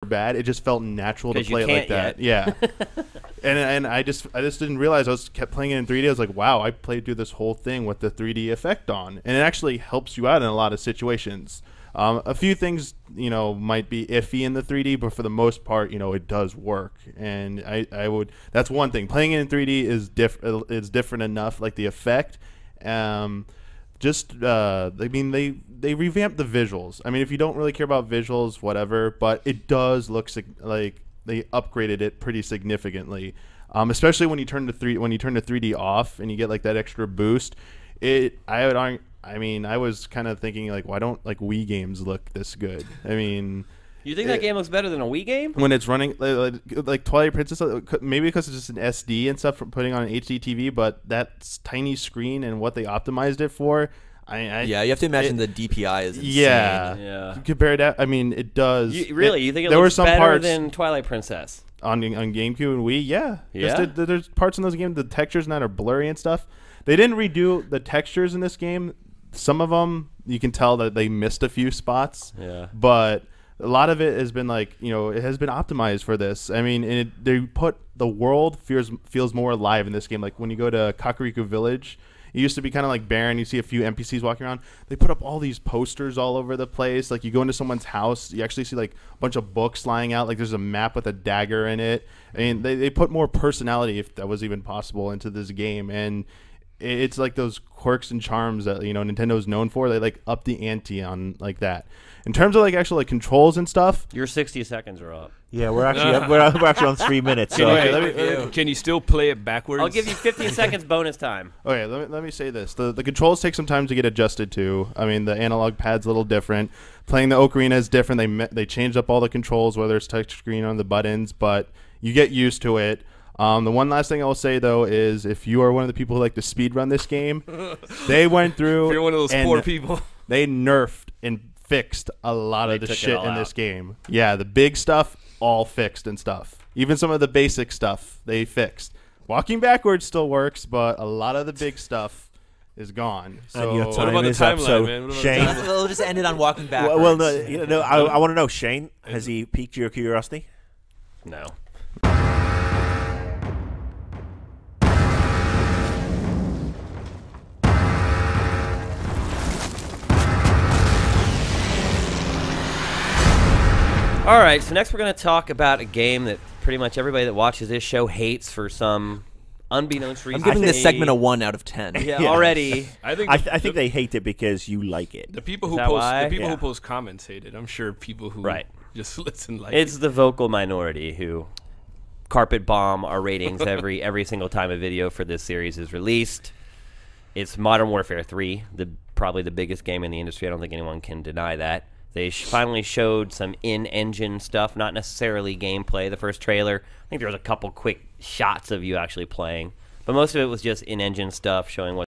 bad. It just felt natural to 'Cause you play it like can't that. Yeah. And I just didn't realize kept playing it in 3D. I was like, wow, I played through this whole thing with the 3D effect on, and it actually helps you out in a lot of situations. A few things, might be iffy in the 3D, but for the most part, it does work. And that's one thing. Playing it in 3D is different enough, like the effect. I mean, they revamped the visuals. I mean, if you don't really care about visuals, whatever, but it does look like they upgraded it pretty significantly. Especially when you turn the 3D off and you get like that extra boost. I was kind of thinking, like, why don't like Wii games look this good? I mean, You think that game looks better than a Wii game? when it's running like Twilight Princess, maybe because it's just an SD and stuff from putting on an HD TV, but that tiny screen and what they optimized it for, yeah, you have to imagine the DPI is insane. Yeah. Compared to, I mean, it does. You think it there were looks some better parts than Twilight Princess? on GameCube and Wii? Yeah. Yeah? There's parts in those games, the textures in that are blurry and stuff. They didn't redo the textures in this game. Some of them, you can tell that they missed a few spots. Yeah. But a lot of it has been like, it has been optimized for this. I mean, they put the world feels more alive in this game. Like when you go to Kakariko Village, it used to be kind of like barren. You see a few NPCs walking around. They put up all these posters all over the place. Like you go into someone's house, you actually see like a bunch of books lying out. Like there's a map with a dagger in it. I mean, they put more personality, if that was even possible, into this game. And it's like those quirks and charms that Nintendo's known for. They like up the ante on like that. In terms of like actual like controls and stuff, Your 60 seconds are up. Yeah, we're actually on 3 minutes. So Can you still play it backwards? I'll give you 15 seconds bonus time. okay, let me say this: the controls take some time to get adjusted to. I mean, the analog pad's a little different. Playing the Ocarina is different. They changed up all the controls, whether it's touchscreen or the buttons, but you get used to it. The one last thing I will say, though, is if you are one of the people who like to speed run this game, they went through. If you're one of those poor people. They nerfed and fixed a lot of the took it shit all in out. this game. Yeah, the big stuff, all fixed and stuff. Even some of the basic stuff, they fixed. Walking backwards still works, but a lot of the big stuff is gone. So, And your What time about the is up. timeline, So man? What about the Shane, timeline? We'll just end it on walking backwards. well, no, I want to know, Shane, has he piqued your curiosity? No. All right, so next we're going to talk about a game that pretty much everybody that watches this show hates for some unbeknownst reason. I'm giving to this me. segment a 1 out of 10. Yeah, Yeah. already. I think I think they hate it because you like it. the people Is who that post why? the people Yeah. who post comments hate it. I'm sure people who Right. just listen like It's the vocal minority who carpet bomb our ratings every single time a video for this series is released. It's Modern Warfare 3, probably the biggest game in the industry. I don't think anyone can deny that. They finally showed some in-engine stuff, not necessarily gameplay. The first trailer, I think there was a couple quick shots of you actually playing, but most of it was just in-engine stuff showing what